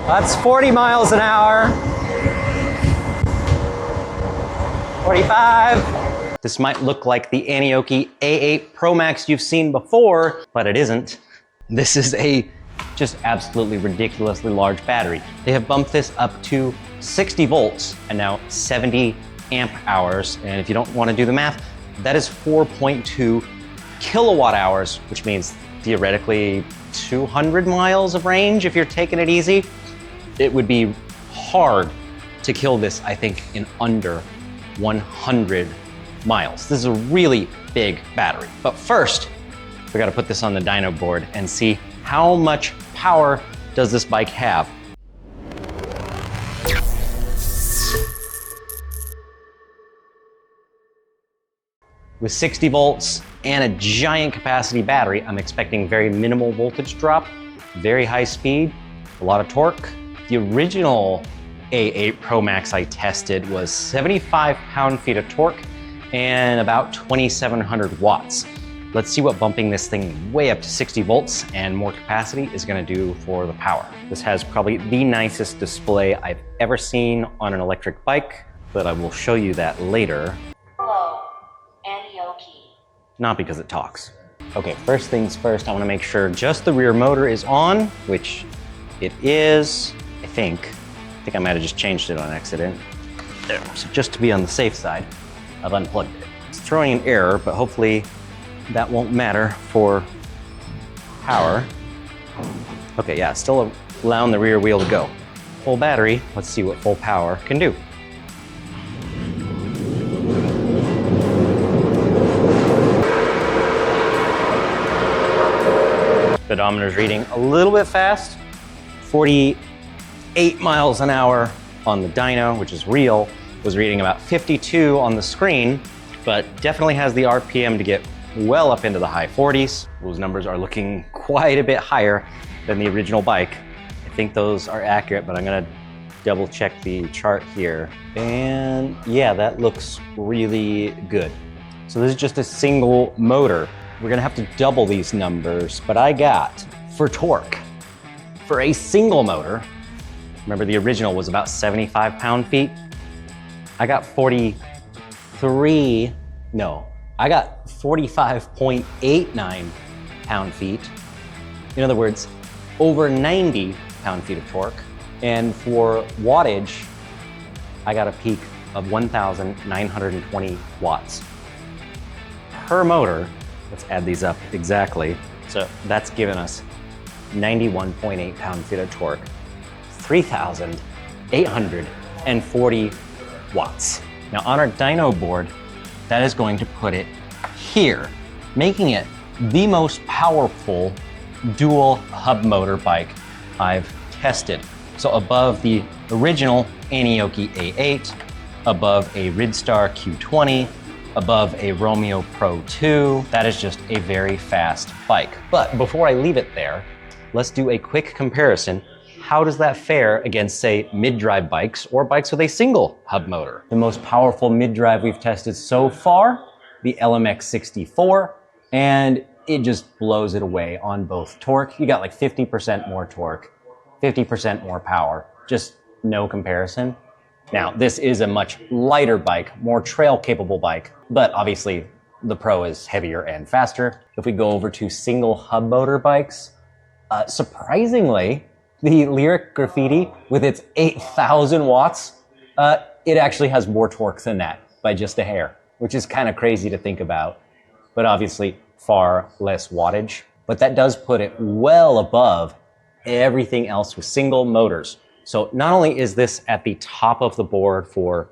That's 40 miles an hour. 45. This might look like the Neal A8 Pro Max you've seen before, but it isn't. This is a just absolutely ridiculously large battery. They have bumped this up to 60 volts and now 70 amp hours. And if you don't want to do the math, that is 4.2 kilowatt hours, which means theoretically 200 miles of range if you're taking it easy. It would be hard to kill this, I think, in under 100 miles. This is a really big battery. But first, we gotta put this on the dyno board and see how much power does this bike have. With 60 volts and a giant capacity battery, I'm expecting very minimal voltage drop, very high speed, a lot of torque. The original A8 Pro Max I tested was 75 pound-feet of torque and about 2,700 watts. Let's see what bumping this thing way up to 60 volts and more capacity is gonna do for the power. This has probably the nicest display I've ever seen on an electric bike, but I will show you that later. Hello, Neal. Not because it talks. Okay, first things first, I wanna make sure just the rear motor is on, which it is, I think I might have just changed it on accident. There, so just to be on the safe side, I've unplugged it. It's throwing an error, but hopefully that won't matter for power. Okay, yeah, still allowing the rear wheel to go. Full battery, let's see what full power can do. The odometer's reading a little bit fast, 48 miles an hour on the dyno, which is real. Was reading about 52 on the screen, but definitely has the RPM to get well up into the high 40s. Those numbers are looking quite a bit higher than the original bike. I think those are accurate, but I'm gonna double check the chart here. And yeah, that looks really good. So this is just a single motor. We're gonna have to double these numbers, but I got, for torque, for a single motor, remember the original was about 75 pound-feet? I got 45.89 pound-feet. In other words, over 90 pound-feet of torque. And for wattage, I got a peak of 1,920 watts. Per motor, let's add these up exactly. So that's given us 91.8 pound-feet of torque, 3,840 watts. Now on our dyno board, that is going to put it here, making it the most powerful dual hub motor bike I've tested. So above the original Neal A8, above a Ridstar Q20, above a Romeo Pro 2, that is just a very fast bike. But before I leave it there, let's do a quick comparison. How does that fare against, say, mid-drive bikes or bikes with a single hub motor? The most powerful mid-drive we've tested so far, the LMX 64, and it just blows it away on both torque. You got like 50% more torque, 50% more power, just no comparison. Now, this is a much lighter bike, more trail-capable bike, but obviously the Pro is heavier and faster. If we go over to single hub motor bikes, surprisingly, the Lyric Graffiti with its 8,000 watts, it actually has more torque than that by just a hair, which is kind of crazy to think about, but obviously far less wattage. But that does put it well above everything else with single motors. So not only is this at the top of the board for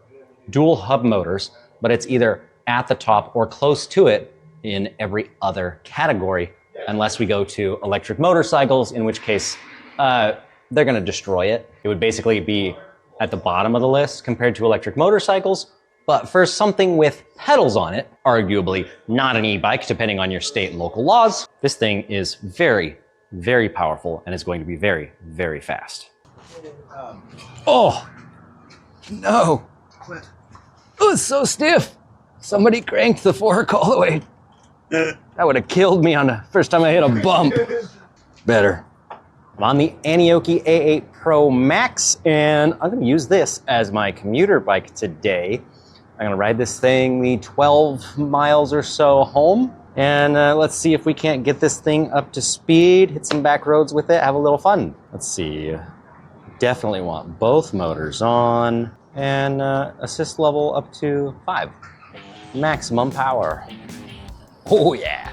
dual hub motors, but it's either at the top or close to it in every other category, unless we go to electric motorcycles, in which case they're gonna destroy it. It would basically be at the bottom of the list compared to electric motorcycles. But for something with pedals on it, arguably not an e-bike, depending on your state and local laws, this thing is very, very powerful and is going to be very, very fast. Oh, no. Oh, it's so stiff. Somebody cranked the fork all the way. That would have killed me on the first time I hit a bump. Better. I'm on the Neal A8 Pro Max, and I'm gonna use this as my commuter bike today. I'm gonna ride this thing the 12 miles or so home, and let's see if we can't get this thing up to speed, hit some back roads with it, have a little fun. Let's see, definitely want both motors on, and assist level up to 5. Maximum power. Oh yeah.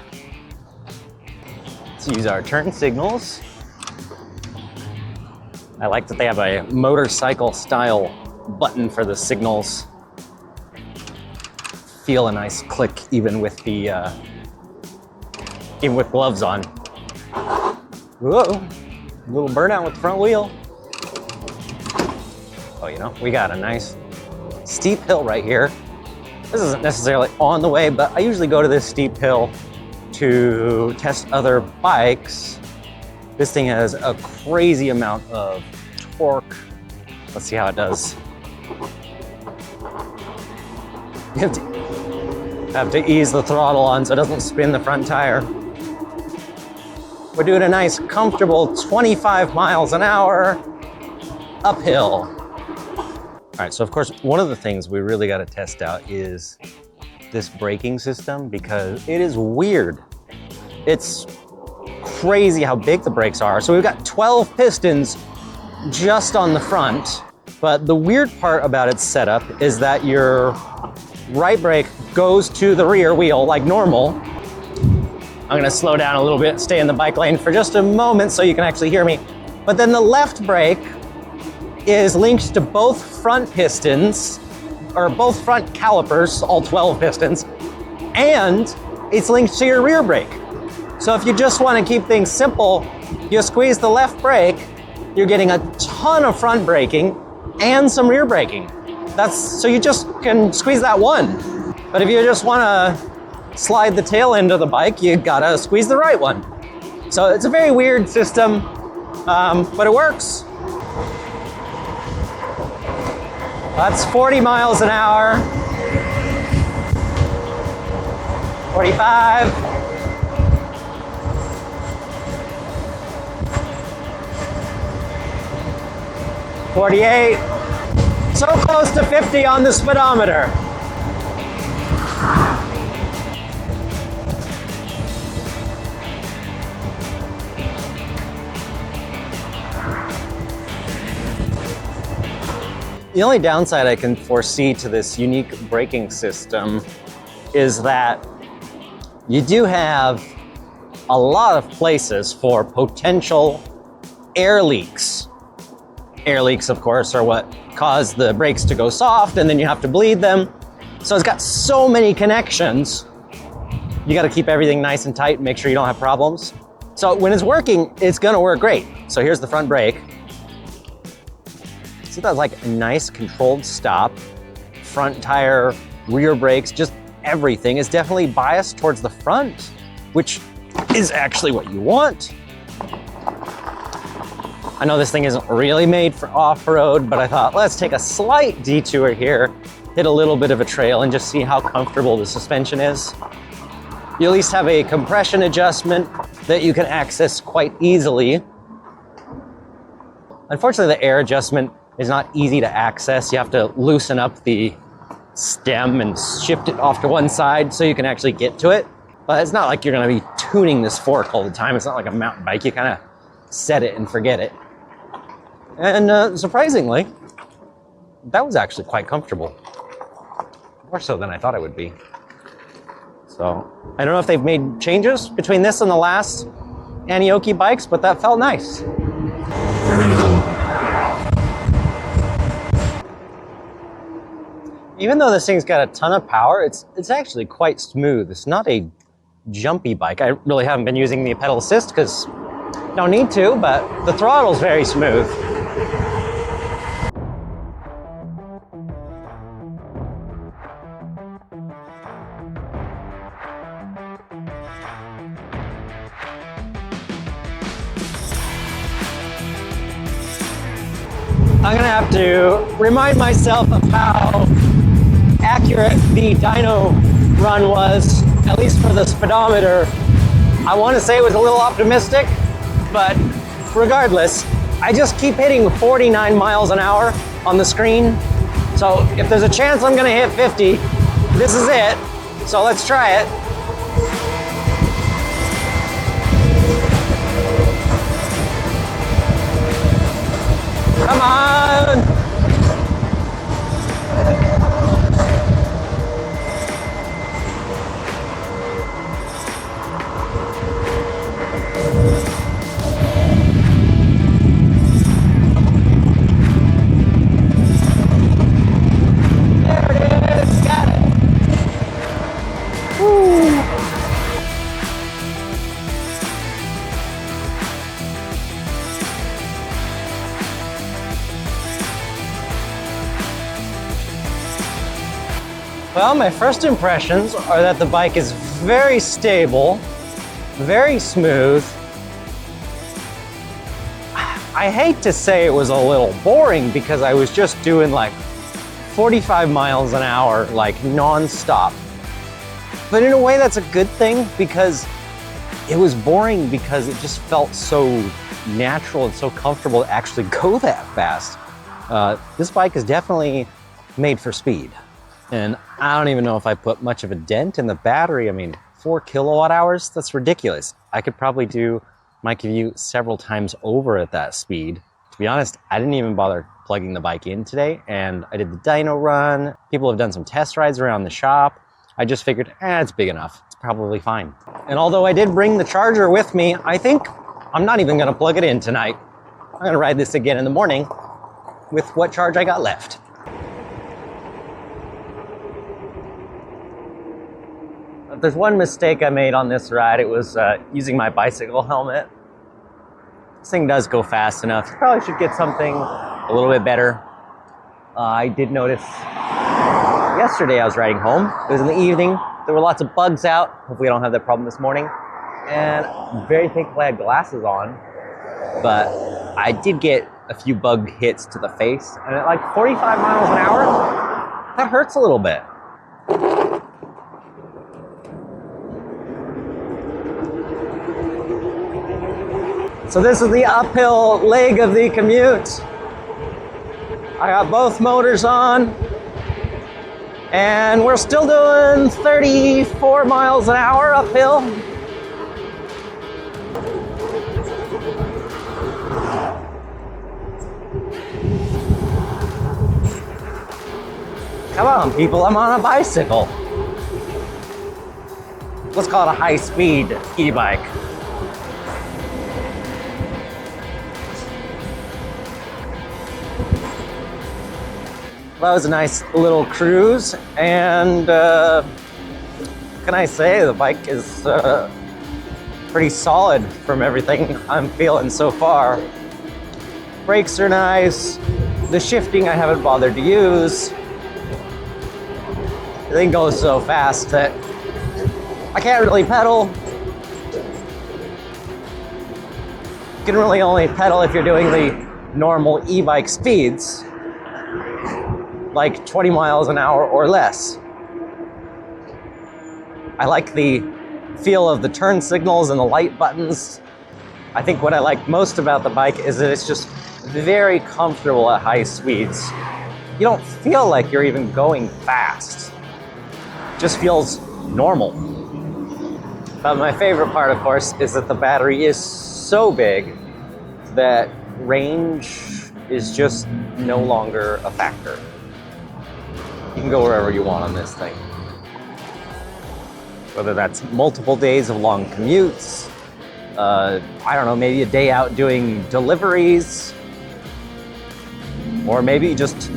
Let's use our turn signals. I like that they have a motorcycle style button for the signals. Feel a nice click even with the even with gloves on. Whoa, a little burnout with the front wheel. Oh, you know, we got a nice steep hill right here. This isn't necessarily on the way, but I usually go to this steep hill to test other bikes. This thing has a crazy amount of torque. Let's see how it does. You have to ease the throttle on so it doesn't spin the front tire. We're doing a nice, comfortable 25 miles an hour uphill. All right, so of course, one of the things we really got to test out is this braking system, because it is weird. It's crazy how big the brakes are. So we've got 12 pistons just on the front, but the weird part about its setup is that your right brake goes to the rear wheel like normal. I'm gonna slow down a little bit, stay in the bike lane for just a moment so you can actually hear me. But then the left brake is linked to both front pistons, or both front calipers, all 12 pistons, and it's linked to your rear brake. So if you just want to keep things simple, you squeeze the left brake, you're getting a ton of front braking and some rear braking. So you just can squeeze that one. But if you just want to slide the tail end of the bike, you gotta squeeze the right one. So it's a very weird system, but it works. That's 40 miles an hour. 45. 48. So close to 50 on the speedometer. The only downside I can foresee to this unique braking system is that you do have a lot of places for potential air leaks. Air leaks, of course, are what cause the brakes to go soft, and then you have to bleed them. So it's got so many connections. You got to keep everything nice and tight and make sure you don't have problems. So when it's working, it's going to work great. So here's the front brake. See, that's like a nice controlled stop. Front tire, rear brakes, just everything is definitely biased towards the front, which is actually what you want. I know this thing isn't really made for off-road, but I thought, let's take a slight detour here, hit a little bit of a trail, and just see how comfortable the suspension is. You at least have a compression adjustment that you can access quite easily. Unfortunately, the air adjustment is not easy to access. You have to loosen up the stem and shift it off to one side so you can actually get to it. But it's not like you're gonna be tuning this fork all the time. It's not like a mountain bike. You kind of set it and forget it. And surprisingly, that was actually quite comfortable. More so than I thought it would be. So, I don't know if they've made changes between this and the last Anioki bikes, but that felt nice. Even though this thing's got a ton of power, it's actually quite smooth. It's not a jumpy bike. I really haven't been using the pedal assist because don't need to, but the throttle's very smooth. I'm gonna have to remind myself of how accurate the dyno run was, at least for the speedometer. I want to say it was a little optimistic, but regardless, I just keep hitting 49 miles an hour on the screen. So if there's a chance I'm gonna hit 50, this is it. So let's try it. Come on! Well, my first impressions are that the bike is very stable, very smooth. I hate to say it was a little boring because I was just doing like 45 miles an hour, like non-stop. But in a way that's a good thing because it was boring because it just felt so natural and so comfortable to actually go that fast. This bike is definitely made for speed. And I don't even know if I put much of a dent in the battery. I mean, 4 kilowatt hours, that's ridiculous. I could probably do my commute several times over at that speed. To be honest, I didn't even bother plugging the bike in today, and I did the dyno run. People have done some test rides around the shop. I just figured, it's big enough. It's probably fine. And although I did bring the charger with me, I think I'm not even gonna plug it in tonight. I'm gonna ride this again in the morning with what charge I got left. If there's one mistake I made on this ride, it was using my bicycle helmet. This thing does go fast enough. You probably should get something a little bit better. I did notice yesterday I was riding home. It was in the evening. There were lots of bugs out. Hopefully I don't have that problem this morning. And I'm very thankful I had glasses on. But I did get a few bug hits to the face. And at like 45 miles an hour, that hurts a little bit. So this is the uphill leg of the commute. I got both motors on, and we're still doing 34 miles an hour uphill. Come on, people, I'm on a bicycle. Let's call it a high-speed e-bike. That was a nice little cruise, and can I say the bike is pretty solid from everything I'm feeling so far. Brakes are nice. The shifting I haven't bothered to use. The thing goes so fast that I can't really pedal. You can really only pedal if you're doing the normal e-bike speeds, like 20 miles an hour or less. I like the feel of the turn signals and the light buttons. I think what I like most about the bike is that it's just very comfortable at high speeds. You don't feel like you're even going fast. It just feels normal. But my favorite part, of course, is that the battery is so big that range is just no longer a factor. You can go wherever you want on this thing. Whether that's multiple days of long commutes, I don't know, maybe a day out doing deliveries, or maybe just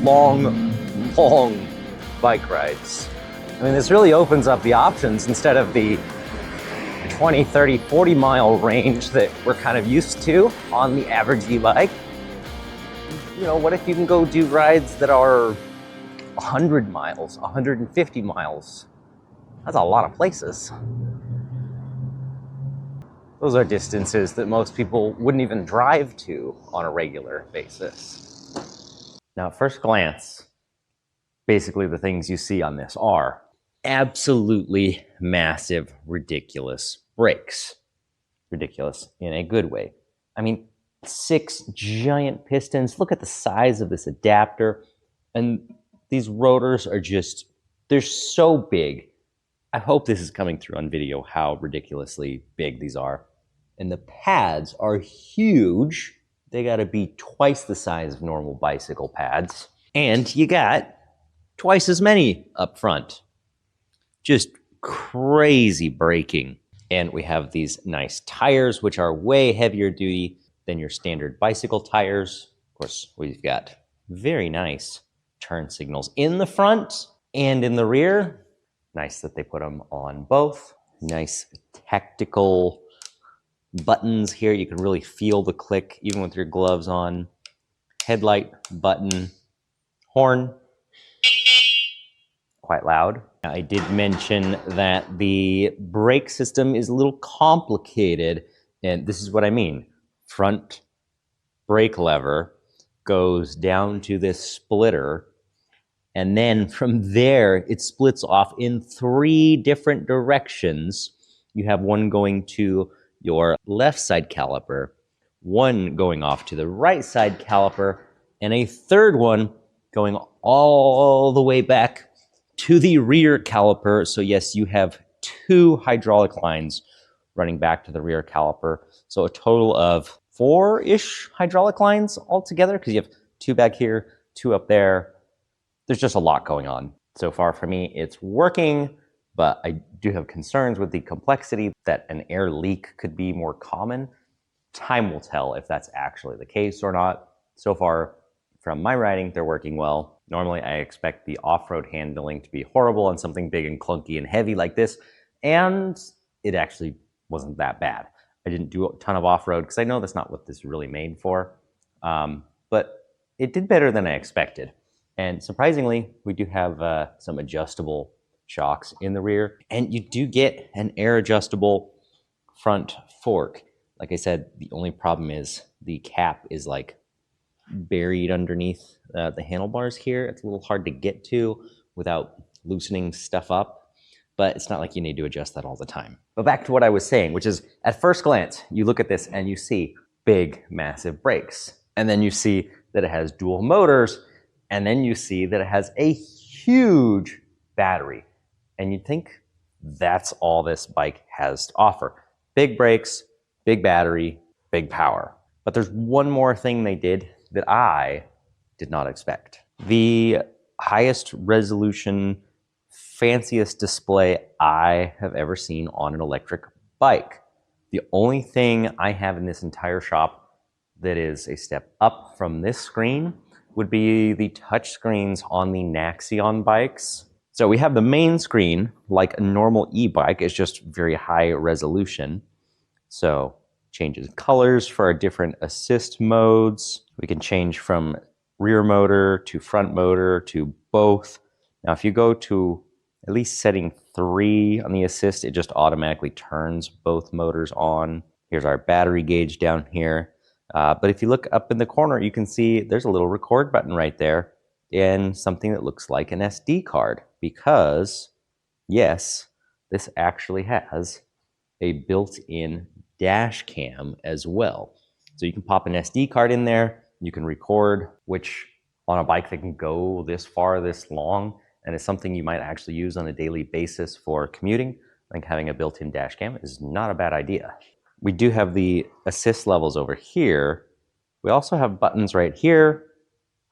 long bike rides. I mean, this really opens up the options instead of the 20, 30, 40 mile range that we're kind of used to on the average e-bike. You know, what if you can go do rides that are 100 miles, 150 miles? That's a lot of places. Those are distances that most people wouldn't even drive to on a regular basis. Now, at first glance, basically the things you see on this are absolutely massive, ridiculous brakes. Ridiculous in a good way. I mean, 6 giant pistons. Look at the size of this adapter. And these rotors are just, they're so big. I hope this is coming through on video, how ridiculously big these are. And the pads are huge. They gotta be twice the size of normal bicycle pads. And you got twice as many up front. Just crazy braking. And we have these nice tires, which are way heavier duty than your standard bicycle tires. Of course, we've got very nice turn signals in the front and in the rear. Nice that they put them on both. Nice tactical buttons here. You can really feel the click even with your gloves on. Headlight button, horn, quite loud. I did mention that the brake system is a little complicated, and this is what I mean. Front brake lever goes down to this splitter, and then from there it splits off in 3 different directions. You have one going to your left side caliper, one going off to the right side caliper, and a third one going all the way back to the rear caliper. So yes, you have 2 hydraulic lines running back to the rear caliper. So a total of 4-ish hydraulic lines altogether, because you have 2 back here, 2 up there. There's just a lot going on. So far for me, it's working, but I do have concerns with the complexity that an air leak could be more common. Time will tell if that's actually the case or not. So far, from my riding, they're working well. Normally, I expect the off-road handling to be horrible on something big and clunky and heavy like this, and it actually wasn't that bad. I didn't do a ton of off-road because I know that's not what this is really made for, but it did better than I expected. And surprisingly, we do have some adjustable shocks in the rear, and you do get an air adjustable front fork. Like I said, the only problem is the cap is like buried underneath the handlebars here. It's a little hard to get to without loosening stuff up, but it's not like you need to adjust that all the time. But back to what I was saying, which is at first glance, you look at this and you see big, massive brakes. And then you see that it has dual motors, and then you see that it has a huge battery. And you'd think that's all this bike has to offer. Big brakes, big battery, big power. But there's one more thing they did that I did not expect. The highest resolution, fanciest display I have ever seen on an electric bike. The only thing I have in this entire shop that is a step up from this screen would be the touch screens on the Naxion bikes. So we have the main screen, like a normal e-bike, it's just very high resolution. So changes colors for our different assist modes. We can change from rear motor to front motor to both. Now, if you go to at least setting 3 on the assist, it just automatically turns both motors on. Here's our battery gauge down here. But if you look up in the corner, you can see there's a little record button right there and something that looks like an SD card, because yes, this actually has a built-in dash cam as well. So you can pop an SD card in there, you can record, which on a bike that can go this far, this long, and it's something you might actually use on a daily basis for commuting. I think having a built-in dash cam is not a bad idea. We do have the assist levels over here. We also have buttons right here.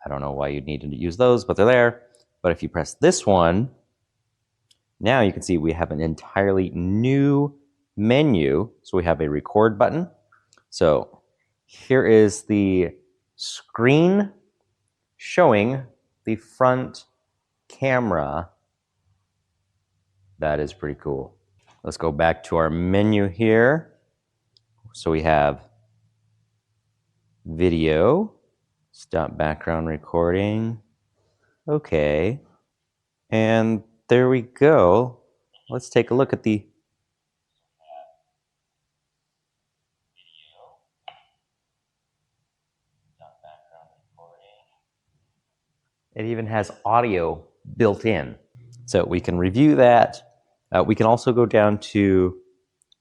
I don't know why you'd need to use those, but they're there. But if you press this one, now you can see we have an entirely new menu. So we have a record button. So here is the screen showing the front camera. That is pretty cool. Let's go back to our menu here. So we have video, stop background recording. Okay. And there we go. Let's take a look at the It even has audio built in. So we can review that. We can also go down to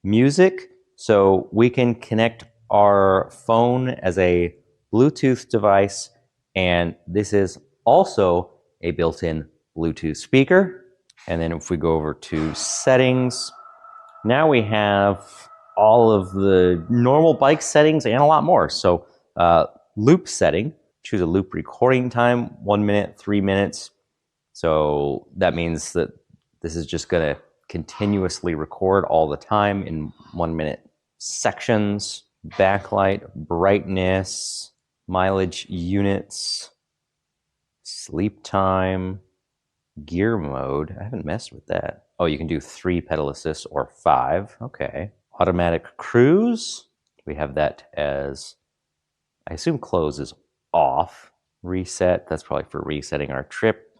music. So we can connect our phone as a Bluetooth device, and this is also a built-in Bluetooth speaker. And then if we go over to settings, now we have all of the normal bike settings and a lot more. So loop setting, choose a loop recording time, 1 minute, 3 minutes. So that means that this is just gonna continuously record all the time in 1 minute sections. Backlight, brightness, mileage units, sleep time, gear mode. I haven't messed with that. Oh, you can do 3 pedal assist or 5. Okay. Automatic cruise. We have that as, I assume close is off. Reset, that's probably for resetting our trip.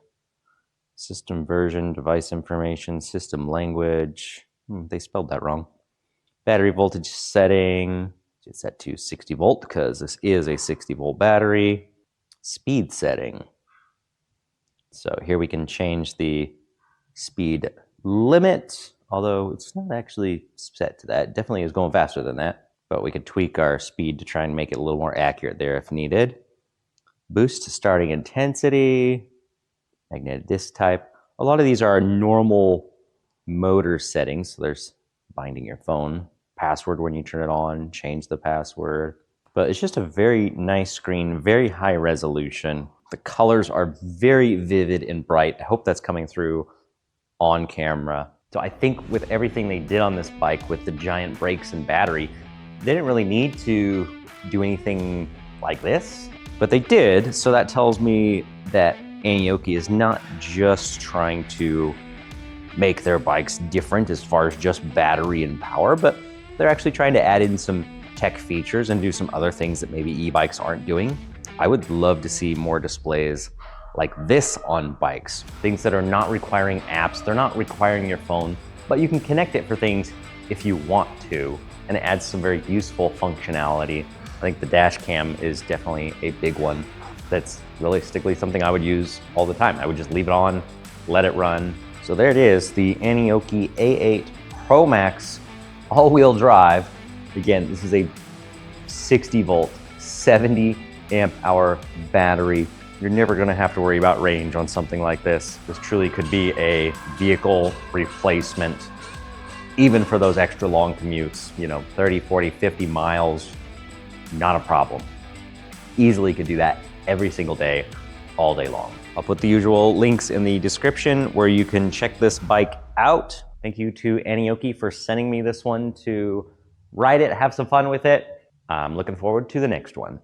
System version, device information, system language. They spelled that wrong. Battery voltage setting. It's set to 60 volt because this is a 60 volt battery. Speed setting. So here we can change the speed limit, although it's not actually set to that. It definitely is going faster than that, but we could tweak our speed to try and make it a little more accurate there if needed. Boost to starting intensity, magnetic disc type. A lot of these are normal motor settings. So there's binding your phone, password when you turn it on, change the password. But it's just a very nice screen, very high resolution. The colors are very vivid and bright. I hope that's coming through on camera. So I think with everything they did on this bike with the giant brakes and battery, they didn't really need to do anything like this, but they did. So that tells me that Anioki is not just trying to make their bikes different as far as just battery and power, but they're actually trying to add in some tech features and do some other things that maybe e-bikes aren't doing. I would love to see more displays like this on bikes, things that are not requiring apps, they're not requiring your phone, but you can connect it for things if you want to, and it adds some very useful functionality. I think the dash cam is definitely a big one. That's realistically something I would use all the time. I would just leave it on, let it run. So there it is, the Anioki A8 Pro Max all-wheel drive. Again, this is a 60 volt, 70 amp hour battery. You're never gonna have to worry about range on something like this. This truly could be a vehicle replacement, even for those extra long commutes, 30, 40, 50 miles, not a problem. Easily could do that every single day, all day long. I'll put the usual links in the description where you can check this bike out. Thank you to Anioki for sending me this one to ride it, have some fun with it. I'm looking forward to the next one.